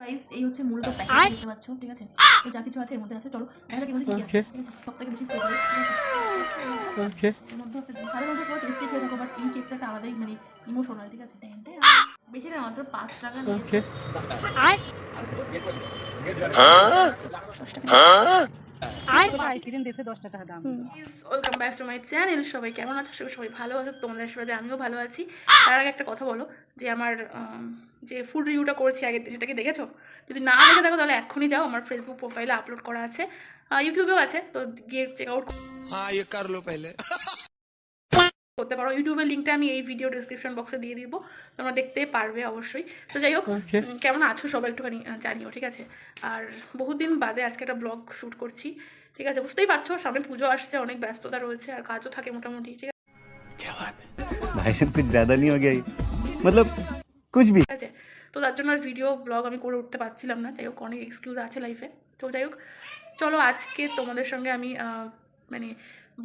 Guys এই হচ্ছে মূলত প্যাকেজ দেখতে পাচ্ছ, ঠিক আছে? তো যা কিছু আছে এর মধ্যে আছে, চলো দেখা যাক এর মধ্যে কি আছে, ঠিক আছে? সবথেকে বেশি ফেভারিট, ঠিক আছে? ওকে এর মধ্যে একটা সারা মধ্যে সবাই টেস্টি খেয়ে থাকো, বাট এই কেকটা একটা আলাদাই মানে ইমোশনাল, ঠিক আছে? টেনটে বেশি না, মাত্র 5 টাকা নিয়েছে। আর আইসক্রিম দিয়েছে 10 টাকা দাম। Welcome back to my channel. সবাই কেমন আছো? সবাই ভালো আছো? তোমাদের আশীর্বাদে আমিও ভালো আছি। তার আগে একটা কথা বলো, যে আমার যে ফুড রিভিউটা করেছি আগে, সেটা কি দেখেছো? যদি না দেখে থাকো তাহলে এক্ষুনি যাও, আমার ফেসবুক প্রোফাইলে আপলোড করা আছে, ইউটিউবেও আছে, তো গিয়ে চেক আউট করতে পারো। ইউটিউবের লিঙ্কটা আমি এই ভিডিও ডিসক্রিপশন বক্সে দিয়ে দিব, তোমরা দেখতে পারবে অবশ্যই। তো যাই হোক, কেমন আছো সবাই একটুখানি জানিও, ঠিক আছে? আর বহুদিন বাদে আজকে একটা ব্লগ শ্যুট করছি, ঠিক আছে? বুঝতেই পারছো সামনে পুজো আসছে, অনেক ব্যস্ততা রয়েছে আর কাজও থাকে মোটামুটি, ঠিক আছে? भाई साहब कुछ ज्यादा नहीं हो गया ये? मतलब कुछ भी। ঠিক আছে, তো তার জন্য আর ভিডিও ব্লগ আমি করে উঠতে পারছিলাম না। যাই হোক, অনেক এক্সকিউজ আছে লাইফে। তো যাই হোক, চলো আজকে তোমাদের সঙ্গে আমি মানে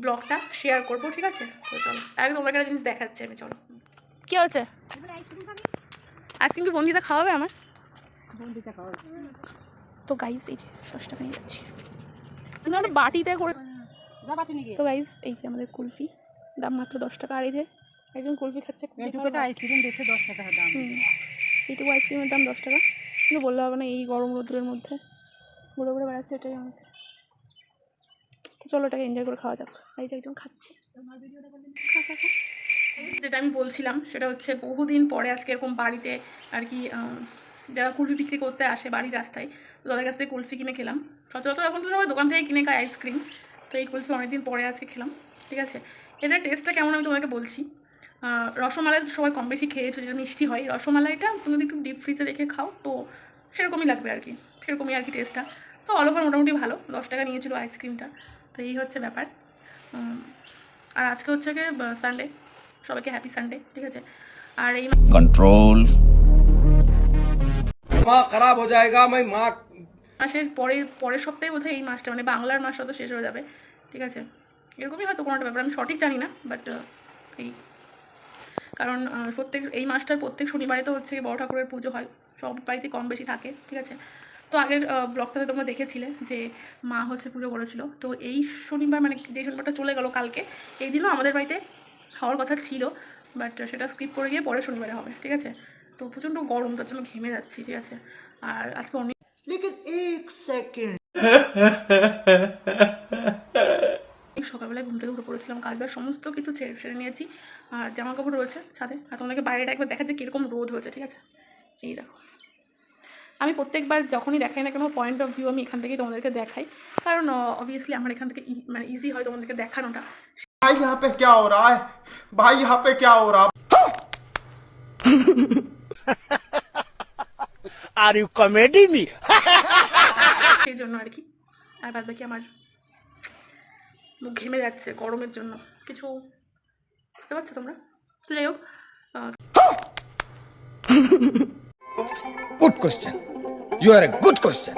ব্লগটা শেয়ার করবো, ঠিক আছে? তো চলো আগে তোমাকে একটা জিনিস দেখাচ্ছি আমি, চলো। কী হচ্ছে? আইসক্রিম কি বন্দিতা খাওয়াবে আমার? বন্দিটা খাও। তো গাইস এই যে 10 টাকা নিয়ে যাচ্ছি, আমরা বাটিতে করে। যা বাটি নিয়ে গিয়ে। তো গাইস এই যে আমাদের কুলফি, দাম মাত্র 10 টাকা। আর এই যে একজন কুলফি খাচ্ছে, এইটুকুটা আইসক্রিম দিয়েছে 10 টাকা দাম। এইটুকু আইসক্রিমের দাম 10 টাকা। কিন্তু বললে হবে না, এই গরম রোদ্রের মধ্যে ঘুরে ঘুরে বেড়াচ্ছে, এটাই অনেক। তো চলো এটাকে এনজয় করে খাওয়া যাক। এই যে একজন খাচ্ছে, যেটা আমি বলছিলাম সেটা হচ্ছে বহুদিন পরে আজকে এরকম বাড়িতে আর কি, যারা কুলফি বিক্রি করতে আসে বাড়ির রাস্তায়, তো তাদের কাছ থেকে কুলফি কিনে খেলাম। সচরাচর এখন তো সবাই দোকান থেকে কিনে খায় আইসক্রিম, তো এই কুলফি অনেকদিন পরে আজকে খেলাম, ঠিক আছে? এটার টেস্টটা কেমন আমি তোমাকে বলছি। রসমালাই সবাই কম বেশি খেয়েছো, যেটা মিষ্টি হয়, রসমালাইটা তুমি যদি একটু ডিপ ফ্রিজে রেখে খাও তো সেরকমই লাগবে আর কি, সেরকমই আর কি টেস্টটা। তো অল ওভার মোটামুটি ভালো। 10 টাকা নিয়েছিল আইসক্রিমটা। তো এই হচ্ছে ব্যাপার। আর আজকে হচ্ছে গিয়ে সানডে, সবাইকে হ্যাপি সানডে, ঠিক আছে? আর এই कंट्रोल दिमाग खराब हो जाएगा मैं माँ মাসের পরের সপ্তাহে বোধহয় এই মাসটা, মানে বাংলার মাসটা তো শেষ হয়ে যাবে, ঠিক আছে? এরকমই হয়তো কোনো একটা ব্যাপার, আমি সঠিক জানি না, বাট এই কারণ এই মাসটার প্রত্যেক শনিবারে তো হচ্ছে বড় ঠাকুরের পুজো হয়, সব বাড়িতে কম বেশি থাকে, ঠিক আছে? তো আগের ব্লগটাতে তোমরা দেখেছিলে যে মা হচ্ছে পুজো করেছিল। তো এই শনিবার, মানে যে শনিবারটা চলে গেল কালকে, এই দিনও আমাদের বাড়িতে হওয়ার কথা ছিল, বাট সেটা স্কিপ করে গিয়ে পরের শনিবারে হবে, ঠিক আছে? তো প্রচণ্ড গরম, তার জন্য ঘেমে যাচ্ছি, ঠিক আছে? আর আজকে অনেক সকালবেলায় ঘুম থেকে উঠে পড়েছিলাম, কাজবার সমস্ত কিছু সেরে নিয়েছি, আর জামা কাপড় রয়েছে ছাদে। আর তোমাদেরকে বাইরেটা একবার দেখাচ্ছে কীরকম রোদ হয়েছে, ঠিক আছে? এই দেখো, আমি প্রত্যেকবার যখনই দেখাই না কোনো পয়েন্ট অফ ভিউ আমি এখান থেকেই তোমাদেরকে দেখাই, কারণ অবভিয়াসলি আমার এখান থেকে মানে ইজি হয় তোমাদেরকে দেখানোটা। भाई यहाँ पे क्या हो रहा है भाई यहाँ पे क्या हो रहा है Are you comedy me? সেই জন্য আর কি। আর বাদ বাকি আমার মুখ ঘেমে যাচ্ছে গরমের জন্য, কিছু বুঝতে পারছো তোমরা? তো যাই হোক, good question you are a good question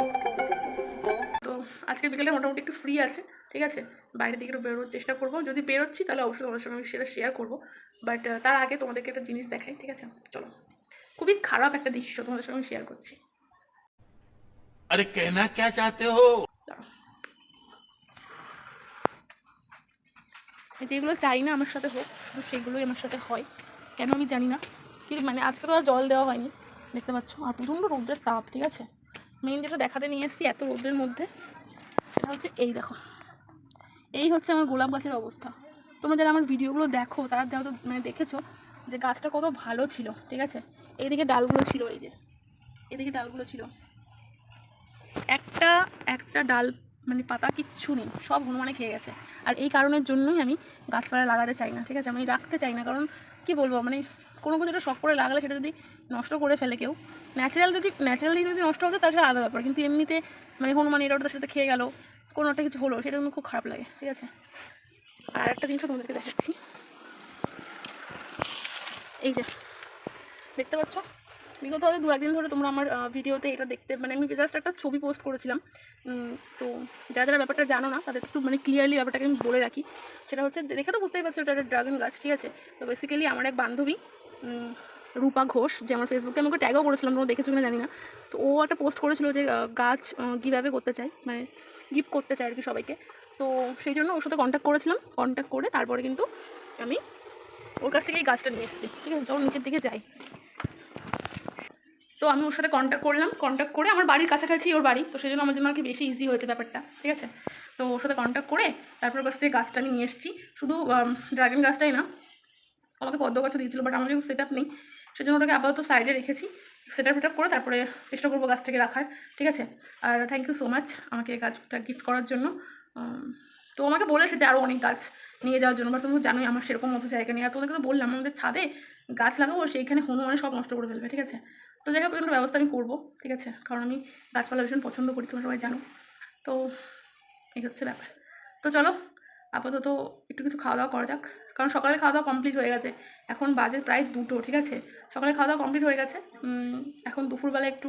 তো আজকের বিকেলটা মোটামুটি একটু ফ্রি আছে, ঠিক আছে? বাইরের দিকে একটু বেরোনোর চেষ্টা করবো, যদি বেরোচ্ছি তাহলে অবশ্যই তোমাদের সঙ্গে আমি সেটা শেয়ার করবো। বাট তার আগে তোমাদেরকে একটা জিনিস দেখাই, ঠিক আছে? চলো, খুবই খারাপ একটা দৃশ্য তোমাদের সঙ্গে শেয়ার করছি। अरे कहना क्या चाहते हो? দাঁড়াও। যেগুলো চাই না আমার সাথে হোক, শুধু সেগুলোই আমার সাথে হয়, কেন আমি জানি না। কিন্তু মানে আজকে তো আর জল দেওয়া হয়নি, দেখতে পাচ্ছ, আর প্রচণ্ড রৌদ্রের তাপ, ঠিক আছে? মেইন যেটা দেখাতে নিয়ে এসেছি এত রৌদ্রের মধ্যে, সেটা হচ্ছে এই দেখো, এই হচ্ছে আমার গোলাপ গাছের অবস্থা। তোমরা যারা আমার ভিডিওগুলো দেখো তারা হয়তো মানে দেখেছো যে গাছটা কত ভালো ছিল, ঠিক আছে? এইদিকে ডালগুলো ছিল, এই যে এদিকে ডালগুলো ছিল, একটা একটা ডাল মানে পাতা কিচ্ছু নেই, সব হনুমানে খেয়ে গেছে। আর এই কারণের জন্যই আমি গাছপালা লাগাতে চাই না, ঠিক আছে? আমি রাখতে চাই না, কারণ কি বলবো, মানে কোনো কিছু একটা শখ করে লাগালে সেটা যদি নষ্ট করে ফেলে কেউ, ন্যাচারালি যদি নষ্ট হতো তাছাড়া আলাদা ব্যাপার, কিন্তু এমনিতে মানে হনুমান এটা ওটার সাথে খেয়ে গেল, কোনো একটা কিছু হলো, সেটা কিন্তু খুব খারাপ লাগে, ঠিক আছে? আর একটা জিনিসও তোমাদেরকে দেখাচ্ছি, এই যে দেখতে পাচ্ছ, বিগত হয়তো 2-1 দিন ধরে তোমরা আমার ভিডিওতে এটা দেখতে, মানে আমি জাস্ট একটা ছবি পোস্ট করেছিলাম। তো যারা ব্যাপারটা জানো না তাদের একটু মানে ক্লিয়ারলি ব্যাপারটাকে আমি বলে রাখি। সেটা হচ্ছে, দেখে তো বুঝতেই পারছো এটা একটা ড্রাগন গাছ, ঠিক আছে? তো বেসিক্যালি আমার এক বান্ধবী রূপা ঘোষ, যে আমার ফেসবুকে আমাকে ট্যাগও করেছিলাম, তোমরা দেখেছো কিনা জানি না। তো ও একটা পোস্ট করেছিল যে গাছ কীভাবে করতে চাই, মানে গিফট করতে চাই আর কি সবাইকে। তো সেই জন্য ওর সাথে কন্ট্যাক্ট করেছিলাম, কন্ট্যাক্ট করে তারপরে কিন্তু আমি ওর কাছ থেকে এই গাছটা নিয়ে এসেছি, ঠিক আছে। চলো নিচের দিকে যাই। তো আমি ওর সাথে কন্ট্যাক্ট করলাম, কন্ট্যাক্ট করে আমার বাড়ির কাছাকাছি ওর বাড়ি, তো সেই জন্য আমার জন্য আর কি বেশি ইজি হয়েছে ব্যাপারটা, ঠিক আছে। তো ওর সাথে কন্ট্যাক্ট করে তারপর ওর কাছ থেকে গাছটা আমি নিয়ে এসেছি। শুধু ড্রাগন গাছটাই না, আমাকে পদ্ম গাছও দিয়েছিল, বাট আমার যেহেতু সেট আপ নেই সেজন্য ওটাকে আপাতত সাইডে রেখেছি। সেট আপ করে তারপরে চেষ্টা করবো গাছটাকে রাখার, ঠিক আছে। আর থ্যাংক ইউ সো মাচ আমাকে এই গাছটা গিফট করার জন্য। তো আমাকে বলেছে যে আরও অনেক গাছ নিয়ে যাওয়ার জন্য, বাট তুমি জানোই আমার সেরকম মতো জায়গা নেই। আর তোমাদেরকে তো বললাম আমাদের ছাদে গাছ লাগাবো, সেইখানে হনুমানে সব নষ্ট করে ফেলবে, ঠিক আছে। তো যাই হোক একটা ব্যবস্থা আমি করবো, ঠিক আছে, কারণ আমি গাছপালা ভীষণ পছন্দ করি, তোমরা সবাই জানো। তো এই হচ্ছে ব্যাপার। তো চলো আপাতত একটু কিছু খাওয়া দাওয়া করা যাক, কারণ সকালে খাওয়া দাওয়া কমপ্লিট হয়ে গেছে। এখন বাজে প্রায় 2টো, ঠিক আছে। সকালে খাওয়া দাওয়া কমপ্লিট হয়ে গেছে। এখন দুপুরবেলা একটু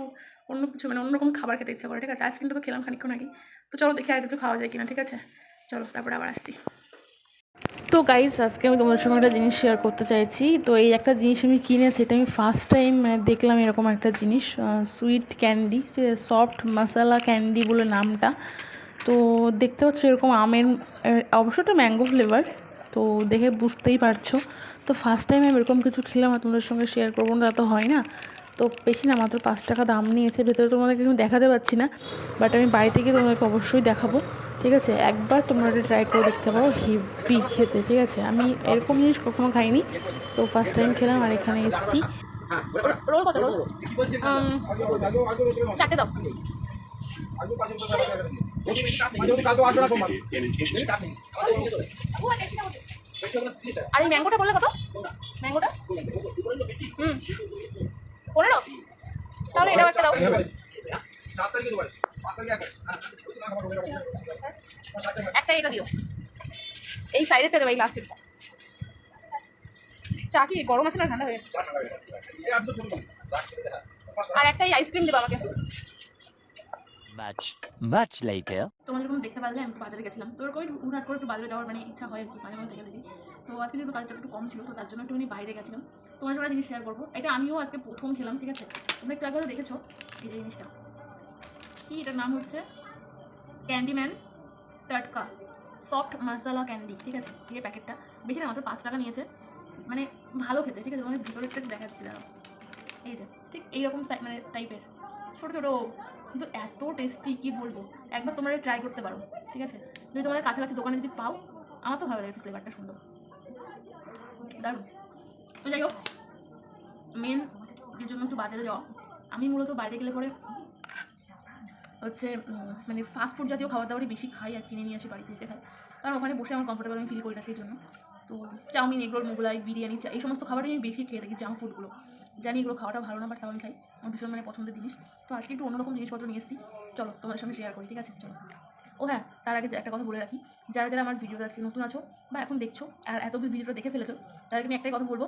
অন্য কিছু মানে অন্যরকম খাবার খেতে ইচ্ছা করে, ঠিক আছে। আইসক্রিমটা তো খেলাম খানিকক্ষণ আগেই। তো চলো দেখি আর কিছু খাওয়া যায় কিনা, ঠিক আছে। চলো তারপরে আবার আসছি। তো গাইস আজকে আমি তোমাদের সঙ্গে একটা জিনিস শেয়ার করতে চাইছি। তো এই একটা জিনিস আমি কিনেছি, এটা আমি ফার্স্ট টাইম মানে দেখলাম এরকম একটা জিনিস, সুইট ক্যান্ডি, সফট মশালা ক্যান্ডি বলে নামটা। তো দেখতে পাচ্ছ এরকম আমের, অবশ্য একটা ম্যাঙ্গো ফ্লেভার, তো দেখে বুঝতেই পারছো। তো ফার্স্ট টাইম আমি এরকম কিছু খেলাম আর তোমাদের সঙ্গে শেয়ার করবো না, তো হয় না। তো বেশি না, মাত্র 5 টাকা দাম নিয়েছে। ভেতরে তোমাদেরকে আমি দেখাতে পারছি না, বাট আমি বাড়িতে গিয়ে তোমাদেরকে অবশ্যই দেখাবো, ঠিক আছে। একবার তোমরা এটা ট্রাই করে দেখতে পারো, হেভি খেতে, ঠিক আছে। আমি এরকম জিনিস কখনো খাইনি, তো ফার্স্ট টাইম খেলাম আর এখানে এসেছি। রোল কত? রোল 4টে দাও। আর এই ম্যাঙ্গোটা বললে কত? ম্যাঙ্গোটা 15। তাহলে এটাও একটা দাও। একটা এটা দিও, এই সাইডেরটা দেবো, এই লাস্টেরটা। চা কি গরম আছে না ঠান্ডা হয়ে গেছে? আর একটা এই আইসক্রিম দেবো আমাকে। much later. তোমরা যখন দেখতে পারলে আমি বাজারে গেছিলাম, তো এরকম হুটহাট করে একটু বাজারে যাওয়ার মানে ইচ্ছা হয় একটু মাঝে মাঝে দেখে। তো আজকে যেহেতু কাজটা একটু কম ছিল, তো তার জন্য একটুখানি বাইরে গেছিলাম। তোমার সঙ্গে জিনিস শেয়ার করবো, এটা আমিও আজকে প্রথম খেলাম, ঠিক আছে। তোমরা একটু আগে দেখেছো এই যে জিনিসটা কি, এটার নাম হচ্ছে ক্যান্ডিম্যান টাটকা সফট মশালা ক্যান্ডি, ঠিক আছে। এই প্যাকেটটা বেশি না, মাত্র 5 টাকা নিয়েছে। মানে ভালো খেতে, ঠিক আছে। তোমাদের ভিতরে একটু দেখাচ্ছি দাঁড়াও, এই যে ঠিক এইরকম মানে টাইপের ছোটো ছোটো, কিন্তু এত টেস্টি কি বলবো। একবার তোমরা ট্রাই করতে পারো, ঠিক আছে। যদি তোমাদের কাছাকাছি দোকানে যদি পাও, আমার তো ভালো লেগেছে, ফ্লেভারটা সুন্দর, দারুণ। তো যাই হোক, মেন যে জন্য একটু বাজারে যাওয়া, আমি মূলত বাইরে গেলে পরে হচ্ছে মানে ফাস্টফুড জাতীয় খাবার দাবারই বেশি খাই আর কিনে নিয়ে আসি বাড়িতে এসে খাই, কারণ ওখানে বসে আমার কমফোর্টেবল আমি ফিল করি না, সেই জন্য। তো চাউমিন, এগরোল, মোগলাই, বিরিয়ানি, এই সমস্ত খাবারই আমি বেশি খেয়ে থাকি, জাঙ্ক ফুডগুলো। জানি এগুলো খাওয়াটা ভালো না, বাট তাও আমি খাই, আমার ভীষণ মানে পছন্দের জিনিস। তো আজকে একটু অন্যরকম জিনিসপত্র নিয়ে এসেছি, চলো তোমাদের সঙ্গে শেয়ার করি, ঠিক আছে। চলো। ও হ্যাঁ, তার আগে একটা কথা বলে রাখি, যারা যারা আমার ভিডিও আছে নতুন আছো বা এখন দেখছো আর এতদিন ভিডিওটা দেখে ফেলেছো, তাদেরকে আমি একটাই কথা বলবো,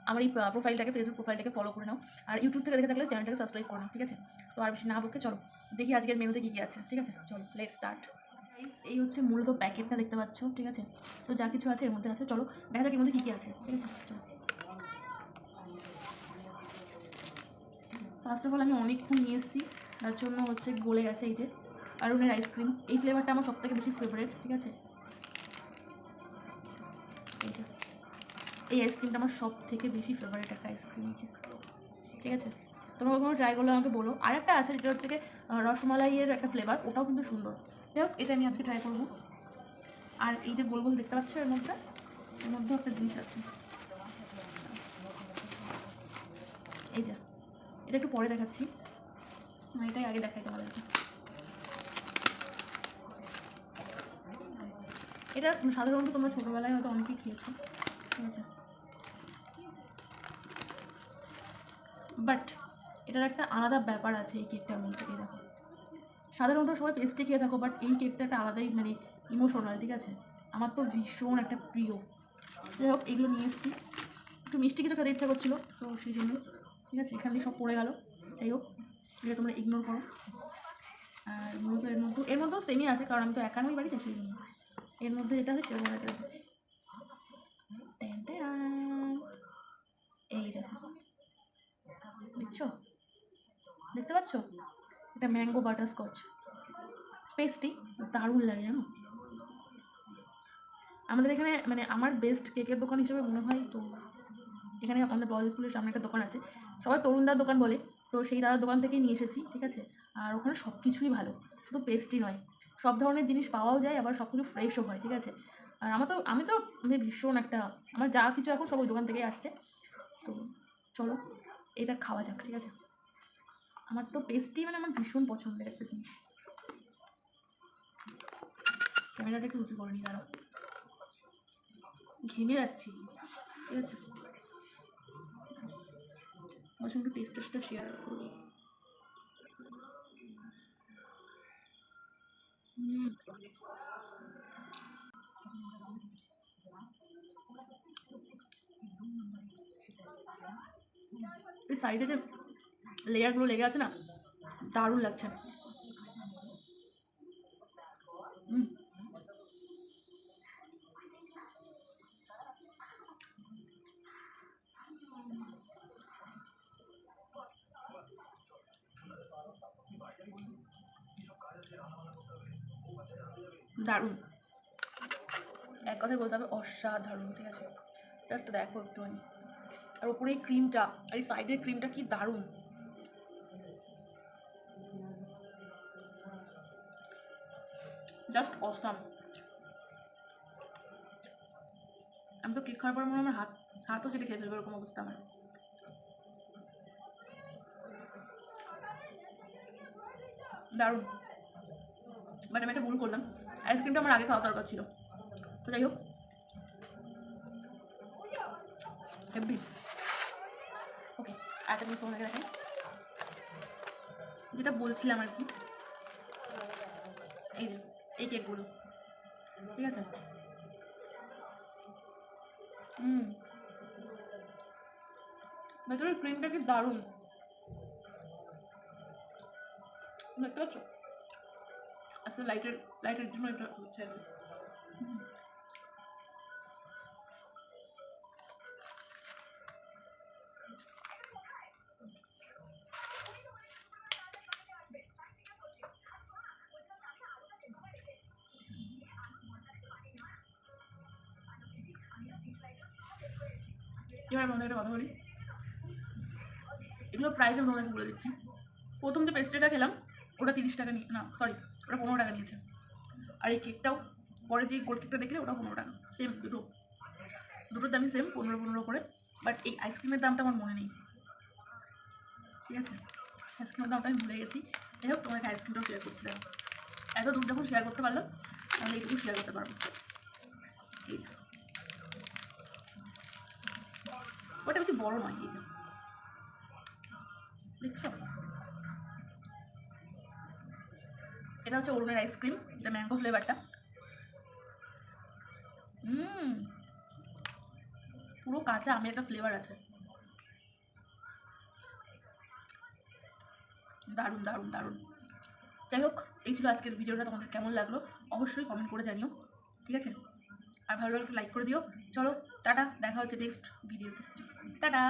আমার এই প্রোফাইলটাকে, ফেসবুক প্রোফাইলটাকে ফলো করে নাও, আর ইউটিউব থেকে দেখে থাকলে চ্যানেলটাকে সাবস্ক্রাইব করে নাও, ঠিক আছে। তো আর বেশি না বলতে চলো দেখি আজকের মেনুতে কী কী আছে, ঠিক আছে। চলো লেট স্টার্ট। এই হচ্ছে মূলত প্যাকেটটা দেখতে পাচ্ছ, ঠিক আছে। তো যা কিছু আছে এর মধ্যে আছে, চলো দেখা যাক এর মধ্যে কী কী আছে, ঠিক আছে। চলো ফার্স্ট অফ অল আমি অনেকক্ষণ নিয়ে এসেছি, তার জন্য হচ্ছে গলে গেছে। এই যে আরুনের আইসক্রিম, এই ফ্লেভারটা আমার সবথেকে বেশি ফেভারিট, ঠিক আছে। এই যে এই আইসক্রিমটা আমার সব থেকে বেশি ফেভারিট একটা আইসক্রিম, এই যে, ঠিক আছে। তোমরা কখনো ট্রাই করলে আমাকে বলো। আর একটা আছে যেটা হচ্ছে রসমালাইয়ের একটা ফ্লেভার, ওটাও কিন্তু সুন্দর। যাই হোক, এটা আমি আজকে ট্রাই করবো। আর এই যে গোল গোল দেখতে পাচ্ছ এর মধ্যেও একটা জিনিস আছে, এই যে এটা একটু পরে দেখাচ্ছি, এটাই আগে দেখাই তোমাদেরকে। এটা সাধারণত তোমরা ছোটোবেলায় হয়তো অনেকেই খেয়েছো, ঠিক আছে। বাট এটার একটা আলাদা ব্যাপার আছে এই কেকটার মধ্যে, দেখো। সাধারণত সবাই পেস্ট্রি খেয়ে থাকো, বাট এই কেকটা একটা আলাদাই মানে ইমোশনাল, ঠিক আছে। আমার তো ভীষণ একটা প্রিয়। যাই হোক, এগুলো নিয়ে এসেছি, একটু মিষ্টি কিছু খেতে ইচ্ছা করছিলো, তো সেই জন্য, ঠিক আছে। এখান দিয়ে সব পড়ে গেল, যাই হোক, এটা তোমরা ইগনোর করো। আর মূলত এর মধ্যেও সেমই আছে, কারণ আমি তো একা নই বাড়িতে, সেই জন্য। এর মধ্যে যেটা আছে সেটা তোমাদেরকে দেখাচ্ছি, এই দেখো, দেখছো দেখতে পাচ্ছ, এটা ম্যাঙ্গো বাটারস্কচ পেস্ট্রি, দারুণ লাগে জানো। আমাদের এখানে মানে আমার বেস্ট কেকের দোকান হিসেবে মনে হয় তো এখানে আমাদের বয়েজ স্কুলের সামনে একটা দোকান আছে, সবাই তরুণদার দোকান বলে, তো সেই দাদার দোকান থেকেই নিয়ে এসেছি, ঠিক আছে। আর ওখানে সব কিছুই ভালো, শুধু পেস্ট্রি নয়, সব ধরনের জিনিস পাওয়াও যায়, আবার সব কিছু ফ্রেশও হয়, ঠিক আছে। আর আমি তো মানে ভীষণ একটা, আমার যা কিছু এখন সব ওই দোকান থেকেই আসছে। তো চলো এটা খাওয়া যাক, ঠিক আছে। আমার তো পেস্ট্রি মানে আমার ভীষণ পছন্দের একটা জিনিস। ক্যামেরাটা একটু উঁচু করে নি, দাঁড়াও, ঘেমে যাচ্ছি, ঠিক আছে। আমার সঙ্গে টেস্টটা শেয়ার করবো। এই সাইডে যে লেয়ারগুলো লেগে আছে না, দারুণ লাগছে। দারুণ, এক কথায় বলতে হবে অসাধারণ, ঠিক আছে। জাস্ট দেখো একটুখানি, আর ওপরে এই ক্রিমটা আর এই সাইডের ক্রিমটা কি দারুণ। Just awesome. আমি তো কেক খাওয়ার পর মনে হয় আমার হাতও সেটা খেয়ে ফেলবে, এরকম অবস্থা আমার। দারুণ। বাট আমি একটা ভুল করলাম, আইসক্রিমটা আমার আগে খাওয়া দরকার ছিল। তো যাই হোক, হেভি। ওকে, একটা জিনিস তোমাদেরকে দেখাই, যেটা বলছিলাম আর কি, এই যে এই কেকগুলো, ঠিক আছে। ভেতরের ক্রিমটা কি দারুণ, দেখতে পাচ্ছ। আচ্ছা, লাইটের জন্য এটা হচ্ছে। এবার আমি একটা কথা বলি, এগুলো প্রাইস আমি তোমাদেরকে বলে দিচ্ছি। প্রথম যে পেস্ট্রিটা খেলাম ওটা 30 টাকা নিয়ে, না সরি, ওটা 15 টাকা নিয়েছে। আর এই কেকটাও পরে যে গোল কেকটা দেখলে ওটা 15 টাকা, সেম দুটোর দামই সেম, 15 করে। বাট এই আইসক্রিমের দামটা আমার মনে নেই, ঠিক আছে। আইসক্রিমের দামটা আমি ভুলে গেছি। যাই হোক, তোমাকে আইসক্রিমটাও শেয়ার করছি, দেখো এত দূর যখন শেয়ার করতে পারলাম তাহলে এইটুকু শেয়ার করতে পারবো। এই ওটা বেশি বড় নয়, এই যে দেখছো, এটা হচ্ছে অরুণের আইসক্রিম, এটা ম্যাঙ্গো ফ্লেভারটা। পুরো কাঁচা আমের একটা ফ্লেভার আছে, দারুণ দারুণ দারুণ। যাই হোক, এই ছিল আজকের ভিডিওটা, তোমাদের কেমন লাগলো অবশ্যই কমেন্ট করে জানিও, ঠিক আছে। আর ভালো লাগলে লাইক করে দিও। চলো টাটা, দেখা হচ্ছে নেক্সট ভিডিওতে, টাটা।